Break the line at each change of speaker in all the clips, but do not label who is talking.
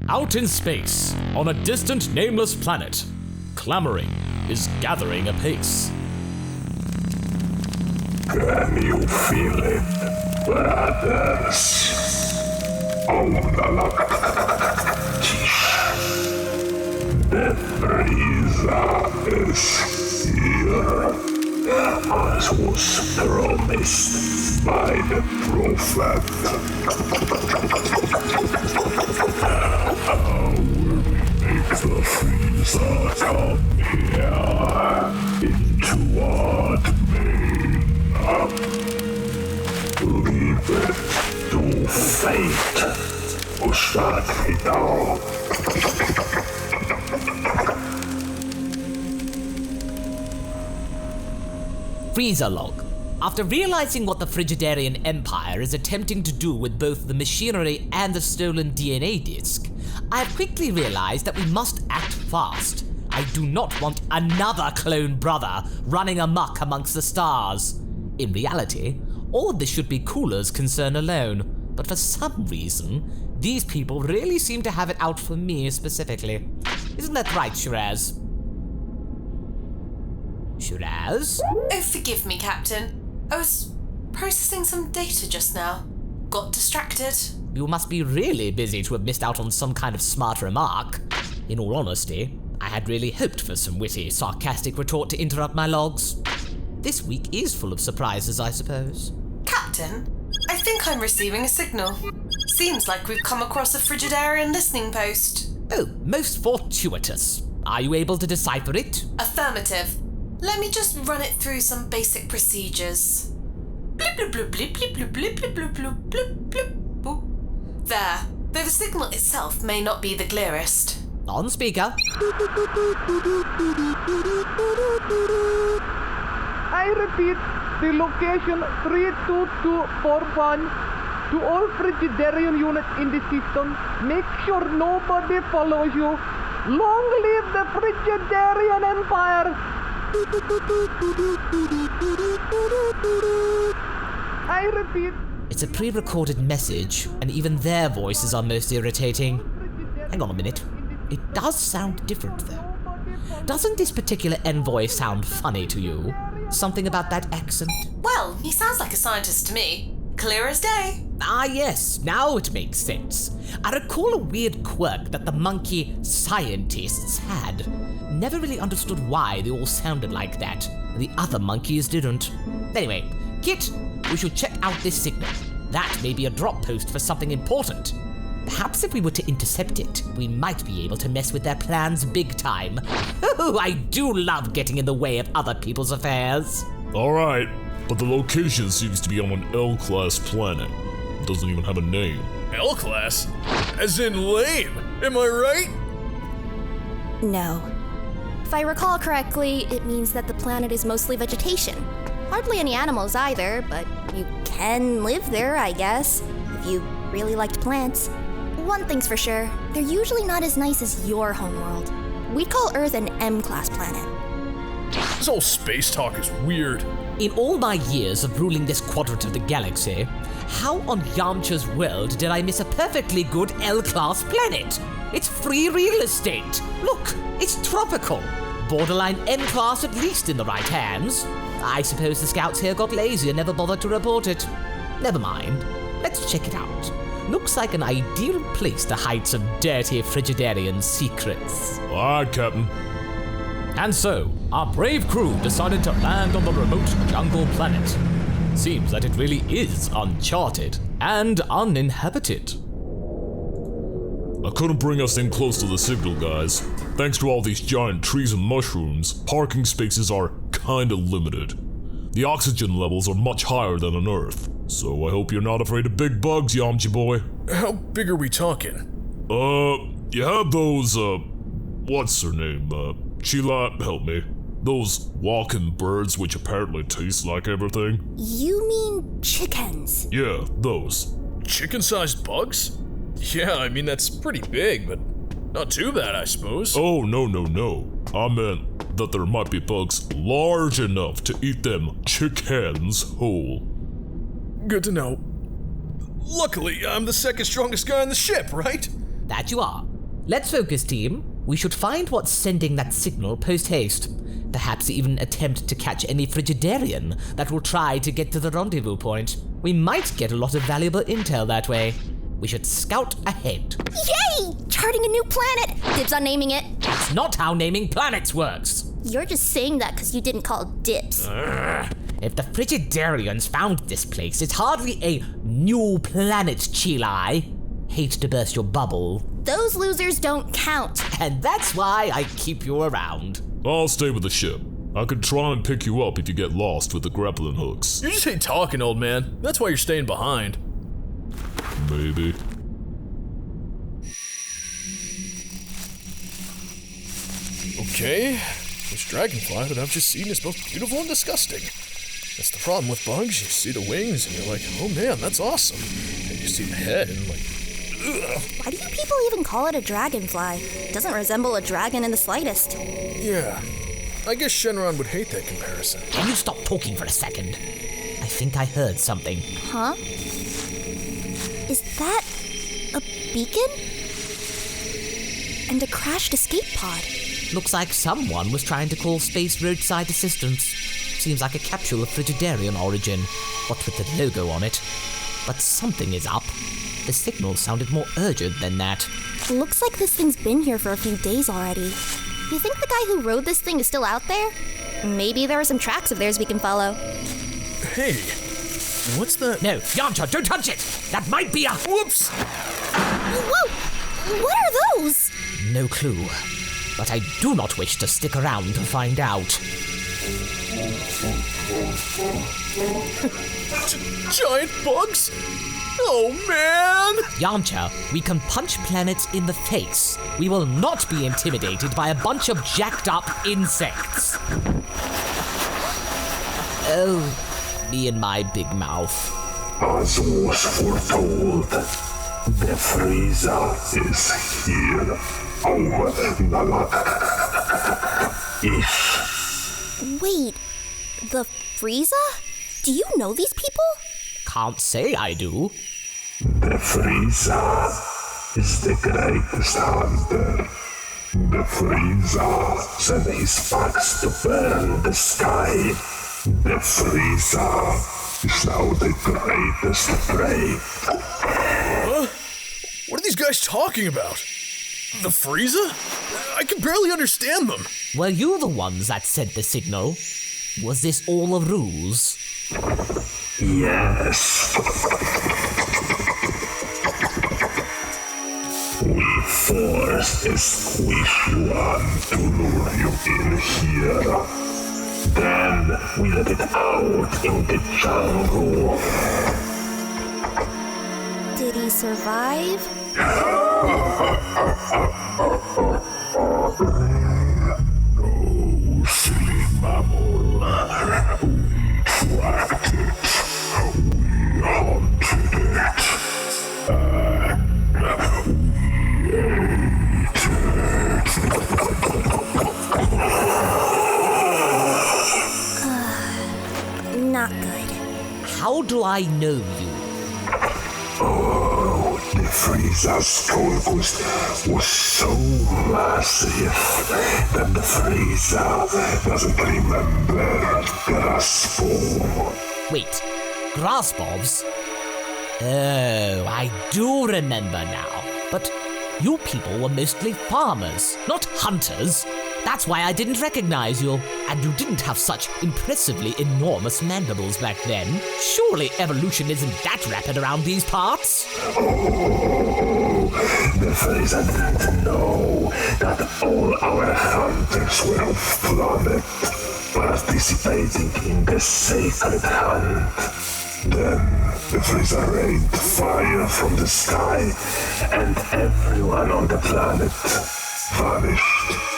Out in space, on a distant nameless planet, clamoring is gathering apace.
Can you feel it, brothers? The Frieza is here, as was promised by the prophet. How will we make the Frieza come here into our domain? Leave it to fate to shut it down.
Freeza log. After realizing what the Frigidarian Empire is attempting to do with both the machinery and the stolen DNA disk, I have quickly realized that we must act fast. I do not want another clone brother running amok amongst the stars. In reality, all of this should be Cooler's concern alone, but for some reason, these people really seem to have it out for me specifically. Isn't that right, Shiraz? Shiraz?
Oh, forgive me, Captain. I was processing some data just now. Got distracted.
You must be really busy to have missed out on some kind of smart remark. In all honesty, I had really hoped for some witty, sarcastic retort to interrupt my logs. This week is full of surprises, I suppose.
Captain, I think I'm receiving a signal. Seems like we've come across a Frigidarian listening post.
Oh, most fortuitous. Are you able to decipher it?
Affirmative. Let me just run it through some basic procedures. Blip blip blip blip blip blip blip blip blip blip blip blip. There. Though the signal itself may not be the clearest.
On speaker.
I repeat, the location 32241. To all Frigidarian units in the system, make sure nobody follows you. Long live the Frigidarian Empire! I repeat.
It's a pre-recorded message, and even their voices are most irritating. Hang on a minute. It does sound different, though. Doesn't this particular envoy sound funny to you? Something about that accent?
Well, he sounds like a scientist to me. Clear as day.
Ah yes, now it makes sense. I recall a weird quirk that the monkey scientists had. Never really understood why they all sounded like that. The other monkeys didn't. Anyway, Kit, we should check out this signal. That may be a drop post for something important. Perhaps if we were to intercept it, we might be able to mess with their plans big time. Oh, I do love getting in the way of other people's affairs.
Alright, but the location seems to be on an L-class planet. It doesn't even have a name.
L-class? As in lame, am I right?
No. If I recall correctly, it means that the planet is mostly vegetation. Hardly any animals either, but you can live there, I guess, if you really liked plants. One thing's for sure, they're usually not as nice as your homeworld. We'd call Earth an M-class planet.
This whole space talk is weird.
In all my years of ruling this quadrant of the galaxy, how on Yamcha's world did I miss a perfectly good L-class planet? It's free real estate. Look, it's tropical. Borderline N-class at least in the right hands. I suppose the scouts here got lazy and never bothered to report it. Never mind. Let's check it out. Looks like an ideal place to hide some dirty Frigidarian secrets.
Alright, Captain.
And so, our brave crew decided to land on the remote jungle planet. Seems that it really is uncharted and uninhabited.
I couldn't bring us in close to the signal, guys. Thanks to all these giant trees and mushrooms, parking spaces are kinda limited. The oxygen levels are much higher than on Earth, so I hope you're not afraid of big bugs, Yamcha boy.
How big are we talking?
You have those, what's her name, Cheelai, help me. Those walking birds which apparently taste like everything.
You mean chickens?
Yeah, those.
Chicken-sized bugs? Yeah, I mean, that's pretty big, but not too bad, I suppose.
Oh, no. I meant that there might be bugs large enough to eat them chickens whole.
Good to know. Luckily, I'm the second strongest guy on the ship, right?
That you are. Let's focus, team. We should find what's sending that signal post-haste. Perhaps even attempt to catch any Frigidarian that will try to get to the rendezvous point. We might get a lot of valuable intel that way. We should scout ahead.
Yay! Charting a new planet! Dibs on naming it.
That's not how naming planets works.
You're just saying that because you didn't call it dibs.
If the Frigidarians found this place, it's hardly a new planet, Cheelai. Hate to burst your bubble.
Those losers don't count.
And that's why I keep you around.
I'll stay with the ship. I could try and pick you up if you get lost with the grappling hooks.
You just hate talking, old man. That's why you're staying behind.
Maybe.
Okay, this dragonfly that I've just seen is both beautiful and disgusting. That's the problem with bugs. You see the wings and you're like, oh man, that's awesome. And you see the head and like, ugh.
Why do you people even call it a dragonfly? It doesn't resemble a dragon in the slightest.
Yeah, I guess Shenron would hate that comparison.
Can you stop talking for a second? I think I heard something.
Huh? Is that a beacon? And a crashed escape pod?
Looks like someone was trying to call space roadside assistance. Seems like a capsule of Frigidarian origin, what with the logo on it. But something is up. The signal sounded more urgent than that.
Looks like this thing's been here for a few days already. You think the guy who rode this thing is still out there? Maybe there are some tracks of theirs we can follow.
Hey, what's that?
No, Yamcha, don't touch it! That might be a...
Whoops!
Whoa! What are those?
No clue. But I do not wish to stick around to find out.
Giant bugs? Oh man!
Yamcha, we can punch planets in the face. We will not be intimidated by a bunch of jacked up insects. Oh, me and my big mouth.
As was foretold, the Freeza is here.
Wait, the Frieza? Do you know these people?
Can't say I do.
The Freeza is the greatest hunter. The Freeza sent his packs to burn the sky. The Freeza is now the greatest prey.
Huh? What are these guys talking about? The Frieza? I can barely understand them.
Were you the ones that sent the signal? Was this all a ruse?
Yes. We forced a squishy to lure you in here. Then we let it out in the jungle.
Did he survive?
No, silly mammal. We tracked it. We hunted it. And we ate
it. Not good.
How do I know you?
Oh, the Frieza's conquest was so massive that the Frieza doesn't remember Graspov.
Wait, Graspovs? Oh, I do remember now. But you people were mostly farmers, not hunters. That's why I didn't recognize you. And you didn't have such impressively enormous mandibles back then. Surely evolution isn't that rapid around these parts?
Oh, the Frieza didn't know that all our hunters were off-planet, participating in the sacred hunt. Then the Frieza rained fire from the sky, and everyone on the planet vanished.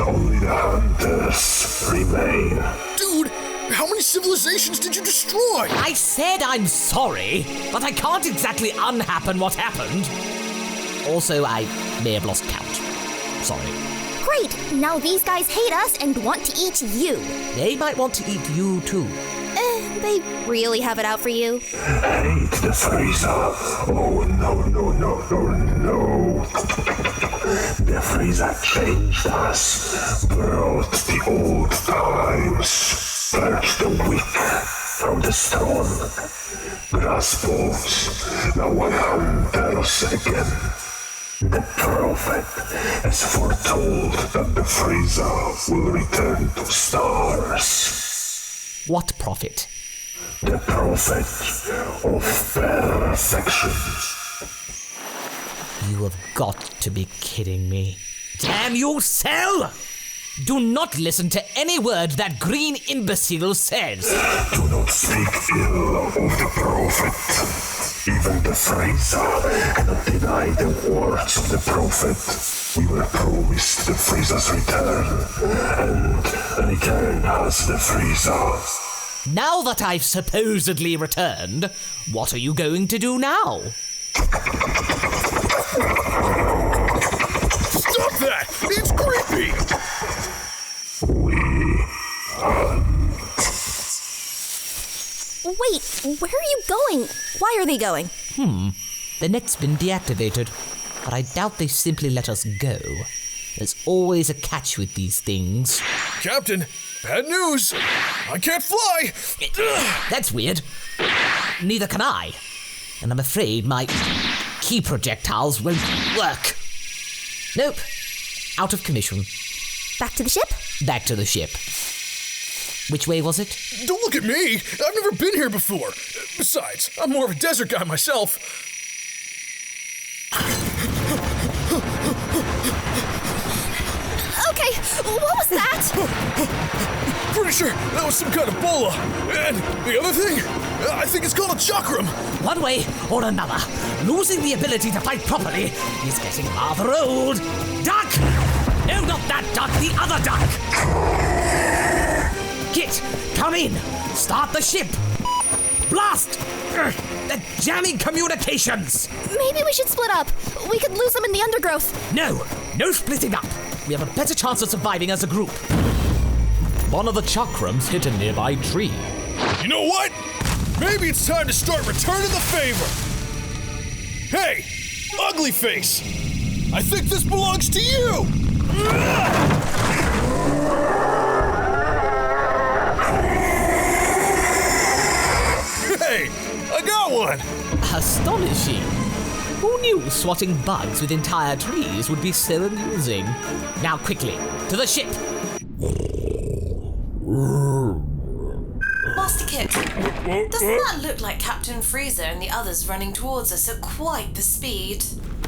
Only the hunters remain.
Dude, how many civilizations did you destroy?
I said I'm sorry, but I can't exactly unhappen what happened. Also, I may have lost count. Sorry.
Great! Now these guys hate us and want to eat you.
They might want to eat you too.
They really have it out for you.
Hate the Frieza. Oh no. The Frieza changed us, brought the old times, purged the weak from the strong. Grass balls, now I hunters again. The prophet has foretold that the Frieza will return to stars.
What prophet?
The prophet of perfection.
You have got to be kidding me. Damn you, Cell! Do not listen to any word that green imbecile says.
Do not speak ill of the prophet. Even the Frieza cannot deny the words of the prophet. We were promised the Frieza's return, and a return has the Frieza.
Now that I've supposedly returned, what are you going to do now?
Stop that! It's creepy!
Wait, where are you going? Why are they going?
The net's been deactivated, but I doubt they simply let us go. There's always a catch with these things.
Captain, bad news! I can't fly!
That's weird. Neither can I. And I'm afraid my key projectiles won't work. Nope. Out of commission.
Back to the ship?
Back to the ship. Which way was it?
Don't look at me! I've never been here before. Besides, I'm more of a desert guy myself.
Okay, what was that?
Pretty sure that was some kind of bola. And the other thing, I think it's called a chakram.
One way or another, losing the ability to fight properly is getting rather old. Duck! No, not that duck, the other duck! Kit, come in. Start the ship. Blast! They're jamming communications.
Maybe we should split up. We could lose them in the undergrowth.
No splitting up. We have a better chance of surviving as a group.
One of the chakrams hit a nearby tree.
You know what? Maybe it's time to start returning the favor. Hey, ugly face! I think this belongs to you! Hey, I got one!
Astonishing. Who knew swatting bugs with entire trees would be so amusing? Now quickly, to the ship!
Master Kit, doesn't that look like Captain Freeza and the others running towards us at quite the speed?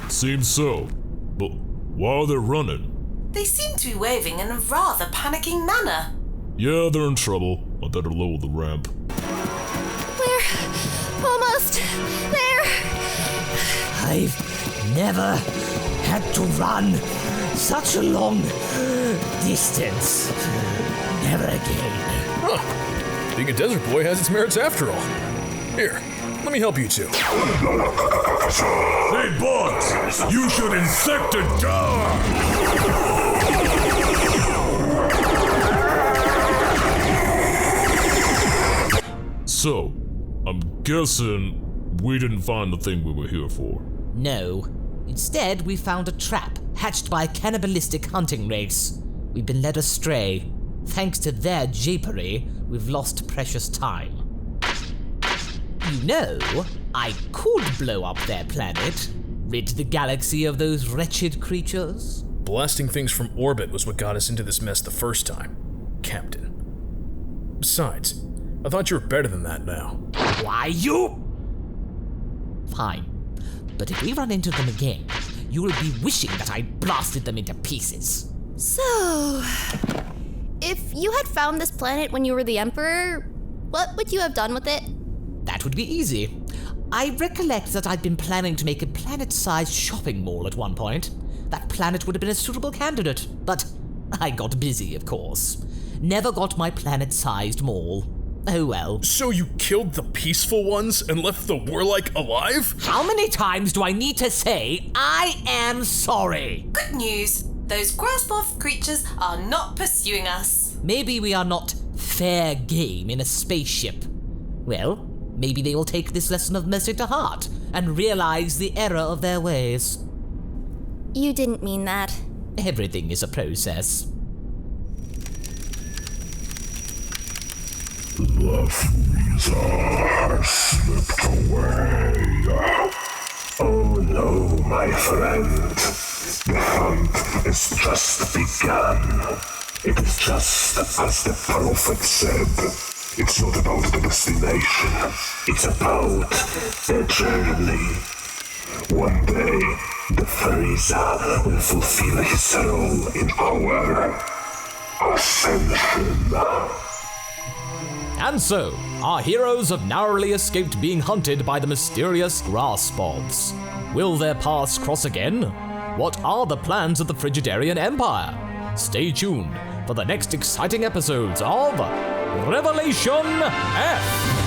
Seems so. But why are they running?
They seem to be waving in a rather panicking manner.
Yeah, they're in trouble. I better lower the ramp.
We're almost there.
I've never had to run such a long distance. Never again.
Huh. Being a desert boy has its merits after all. Here, let me help you two.
Hey, Bugs! You should insect a dog!
So, I'm guessing we didn't find the thing we were here for.
No. Instead, we found a trap hatched by a cannibalistic hunting race. We've been led astray. Thanks to their japery, we've lost precious time. You know, I could blow up their planet, rid the galaxy of those wretched creatures.
Blasting things from orbit was what got us into this mess the first time, Captain. Besides, I thought you were better than that now.
Why, you? Fine. But if we run into them again, you will be wishing that I blasted them into pieces.
So, if you had found this planet when you were the Emperor, what would you have done with it?
That would be easy. I recollect that I'd been planning to make a planet-sized shopping mall at one point. That planet would have been a suitable candidate, but I got busy, of course. Never got my planet-sized mall. Oh well.
So you killed the peaceful ones and left the warlike alive?
How many times do I need to say, I am sorry?
Good news. Those grass-moth creatures are not pursuing us.
Maybe we are not fair game in a spaceship, Well, maybe they will take this lesson of mercy to heart and realize the error of their ways.
You didn't mean that.
Everything is a process.
The Freeza has slipped away. Oh no, my friend. The hunt is just begun. It is just as the prophet said. It's not about the destination. It's about the journey. One day, the Freeza will fulfill his role in our ascension.
And so, our heroes have narrowly escaped being hunted by the mysterious grass pods. Will their paths cross again? What are the plans of the Frigidarian Empire? Stay tuned for the next exciting episodes of Revelation F!